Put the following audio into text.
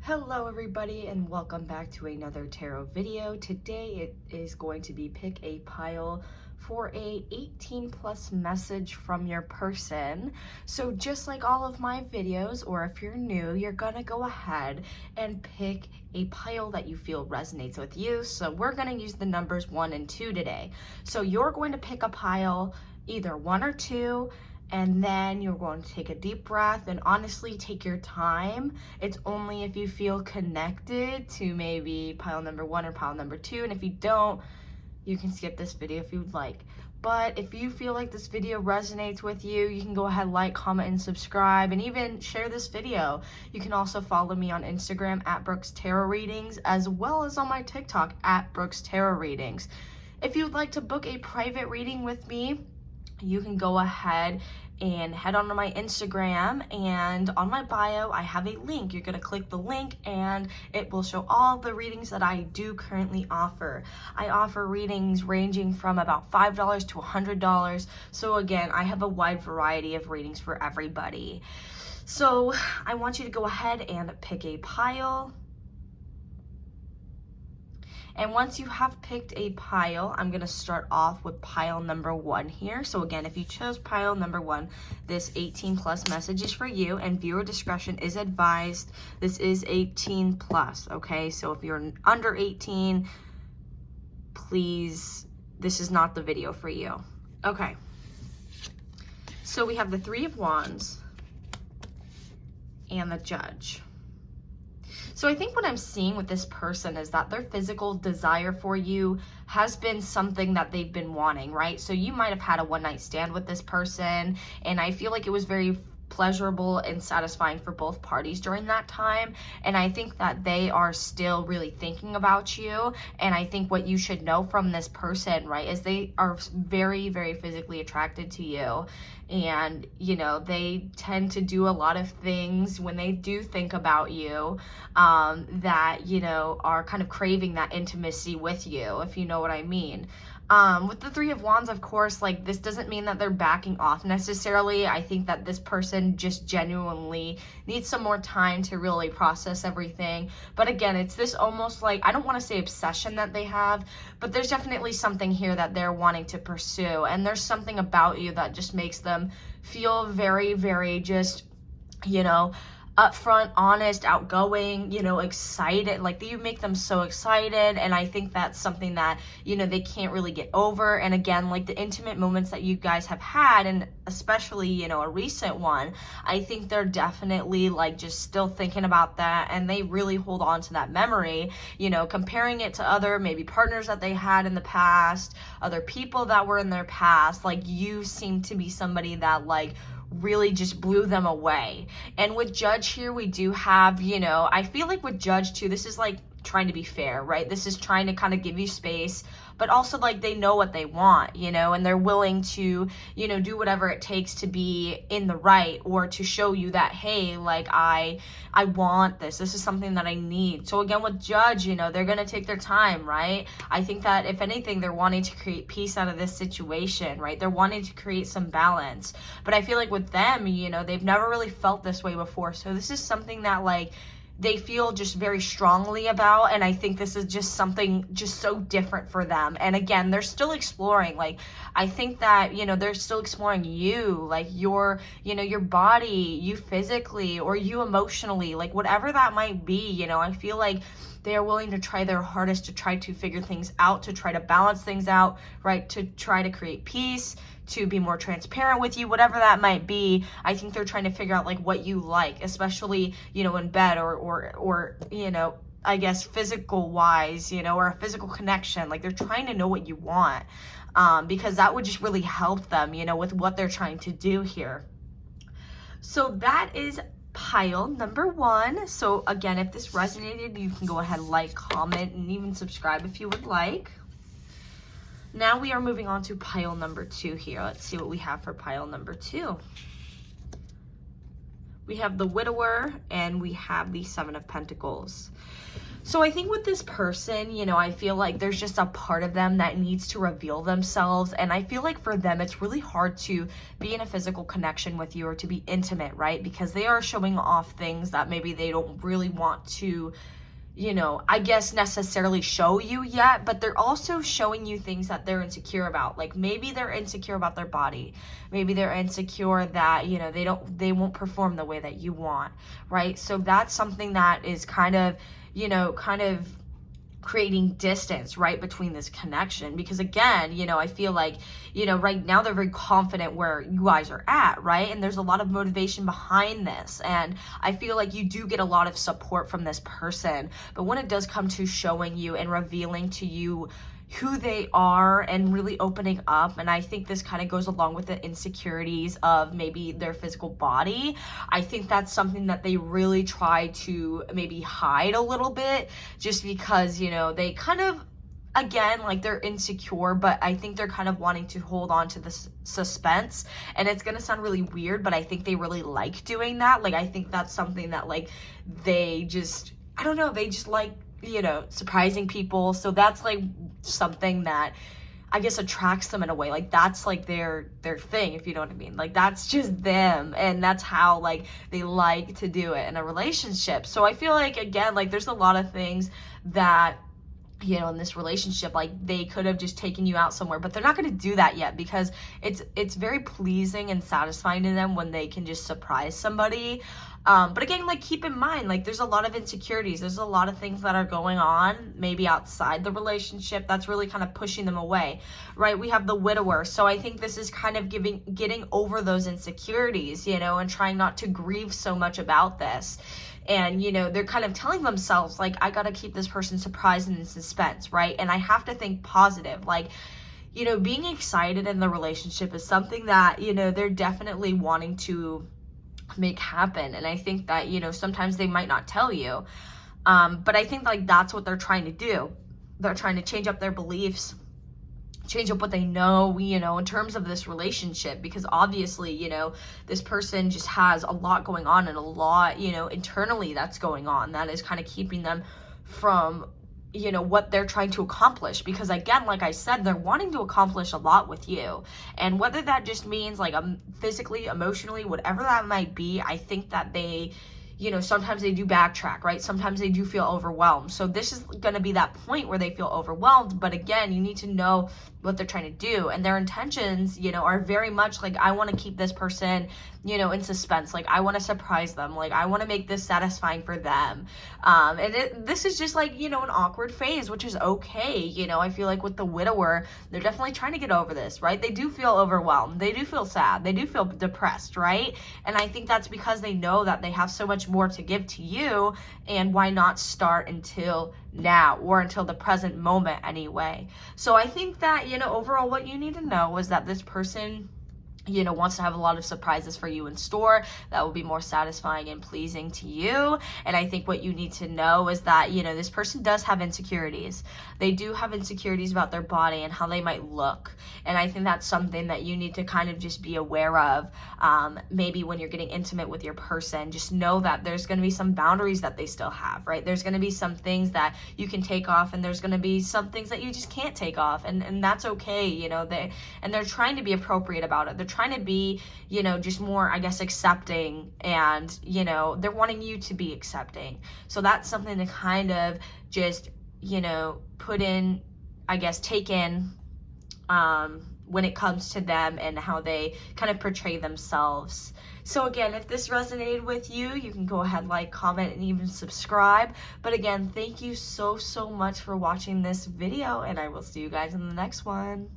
Hello everybody and welcome back to another tarot video. Today it is going to be pick a pile for a 18 plus message from your person. So just like all of my videos, or if you're new, you're gonna go ahead and pick a pile that you feel resonates with you. So we're gonna use the numbers 1 and 2 today. So you're going to pick a pile, either 1 or 2, and then you're going to take a deep breath and honestly take your time. It's only if you feel connected to maybe pile number 1 or pile number 2, and if you don't, you can skip this video if you would like. But if you feel like this video resonates with you, you can go ahead, like, comment, and subscribe, and even share this video. You can also follow me on Instagram at Brooks Tarot Readings, as well as on my TikTok at Brooks Tarot Readings. If you would like to book a private reading with me, you can go ahead and head on to my Instagram, and on my bio I have a link. You're gonna click the link and it will show all the readings that I do currently offer. I offer readings ranging from about $5 to $100. So again, I have a wide variety of readings for everybody. So I want you to go ahead and pick a pile. And once you have picked a pile, I'm going to start off with pile number 1 here. So again, if you chose pile number 1, this 18 plus message is for you, and viewer discretion is advised. This is 18 plus, okay? So if you're under 18, please, this is not the video for you. Okay. So we have the 3 of Wands and the Judge. So I think what I'm seeing with this person is that their physical desire for you has been something that they've been wanting, right? So you might have had a one-night stand with this person, and I feel like it was very pleasurable and satisfying for both parties during that time. And I think that they are still really thinking about you. And I think what you should know from this person, right, is they are very, very physically attracted to you. And, you know, they tend to do a lot of things when they do think about you that, you know, are kind of craving that intimacy with you, if you know what I mean. With the 3 of Wands, of course, like, this doesn't mean that they're backing off necessarily. I think that this person just genuinely needs some more time to really process everything. But again, it's this almost like, I don't want to say obsession that they have, but there's definitely something here that they're wanting to pursue. And there's something about you that just makes them feel very, very just, you know, upfront, honest, outgoing, you know, excited. Like, you make them so excited, and I think that's something that, you know, they can't really get over. And again, like, the intimate moments that you guys have had, and especially, you know, a recent one, I think they're definitely, like, just still thinking about that, and they really hold on to that memory, you know, comparing it to other maybe partners that they had in the past, other people that were in their past. Like, you seem to be somebody that, like, really just blew them away. And with Judge here, we do have, you know, I feel like with Judge too, this is like trying to be fair, right? This is trying to kind of give you space, but also, like, they know what they want, you know, and they're willing to, you know, do whatever it takes to be in the right, or to show you that, hey, like, I want this. This is something that I need. So again, with Judge, you know, they're going to take their time, right? I think that if anything, they're wanting to create peace out of this situation, right? They're wanting to create some balance. But I feel like with them, you know, they've never really felt this way before. So this is something that, like, they feel just very strongly about, and I think this is just something just so different for them. And again, they're still exploring. Like, I think that, you know, they're still exploring you, like, your, you know, your body, you physically, or you emotionally, like, whatever that might be. You know, I feel like they are willing to try their hardest to try to figure things out, to try to balance things out, right? To try to create peace, to be more transparent with you, whatever that might be. I think they're trying to figure out, like, what you like, especially, you know, in bed, or you know, I guess physical wise, you know, or a physical connection. Like, they're trying to know what you want, because that would just really help them, you know, with what they're trying to do here. So that is pile number 1. So again, if this resonated, you can go ahead, like, comment, and even subscribe if you would like. Now we are moving on to pile number 2 here. Let's see what we have for pile number 2. We have the Widower, and we have the 7 of Pentacles. So I think with this person, you know, I feel like there's just a part of them that needs to reveal themselves. And I feel like for them, it's really hard to be in a physical connection with you or to be intimate, right? Because they are showing off things that maybe they don't really want to, you know, I guess necessarily show you yet, but they're also showing you things that they're insecure about. Like maybe they're insecure about their body. Maybe they're insecure that, you know, they won't perform the way that you want, right? So that's something that is kind of, you know, kind of creating distance right between this connection. Because again, you know, I feel like, you know, right now they're very confident where you guys are at, right? And there's a lot of motivation behind this, and I feel like you do get a lot of support from this person. But when it does come to showing you and revealing to you who they are and really opening up, and I think this kind of goes along with the insecurities of maybe their physical body, I think that's something that they really try to maybe hide a little bit, just because, you know, they kind of, again, like they're insecure, but I think they're kind of wanting to hold on to this suspense. And it's gonna sound really weird, but I think they really like doing that. Like I think that's something that like they just, I don't know, they just like, you know, surprising people. So that's like something that I guess attracts them in a way. Like that's like their thing, if you know what I mean. Like that's just them, and that's how like they like to do it in a relationship. So I feel like, again, like there's a lot of things that, you know, in this relationship, like they could have just taken you out somewhere, but they're not going to do that yet, because it's very pleasing and satisfying to them when they can just surprise somebody. But again, like keep in mind, like there's a lot of insecurities, there's a lot of things that are going on maybe outside the relationship that's really kind of pushing them away, right? We have the widower. So I think this is kind of getting over those insecurities, you know, and trying not to grieve so much about this. And, you know, they're kind of telling themselves, like, I got to keep this person surprised and in suspense, right? And I have to think positive. Like, you know, being excited in the relationship is something that, you know, they're definitely wanting to make happen. And I think that, you know, sometimes they might not tell you. But I think, like, that's what they're trying to do. They're trying to change up their beliefs, change up what they know, you know, in terms of this relationship, because obviously, you know, this person just has a lot going on, and a lot, you know, internally that's going on that is kind of keeping them from, you know, what they're trying to accomplish. Because again, like I said, they're wanting to accomplish a lot with you, and whether that just means like physically, emotionally, whatever that might be, I think that they, you know, sometimes they do backtrack, right? Sometimes they do feel overwhelmed. So this is going to be that point where they feel overwhelmed. But again, you need to know what they're trying to do, and their intentions, you know, are very much like, I want to keep this person, you know, in suspense. Like I want to surprise them. Like I want to make this satisfying for them. And this is just like, you know, an awkward phase, which is okay. You know, I feel like with the widower, they're definitely trying to get over this, right? They do feel overwhelmed. They do feel sad. They do feel depressed, right? And I think that's because they know that they have so much more to give to you, and why not start until now, or until the present moment anyway. So I think that, you know, overall what you need to know is that this person, you know, wants to have a lot of surprises for you in store that will be more satisfying and pleasing to you. And I think what you need to know is that, you know, this person does have insecurities. They do have insecurities about their body and how they might look. And I think that's something that you need to kind of just be aware of. Maybe when you're getting intimate with your person, just know that there's going to be some boundaries that they still have, right? There's going to be some things that you can take off, and there's going to be some things that you just can't take off. And that's okay. You know, they're trying to be appropriate about it. They're trying to be, you know, just more, I guess, accepting, and, you know, they're wanting you to be accepting. So that's something to kind of just, you know, put in, I guess, take in when it comes to them and how they kind of portray themselves. So again, if this resonated with you, you can go ahead, like, comment, and even subscribe. But again, thank you so much for watching this video, and I will see you guys in the next one.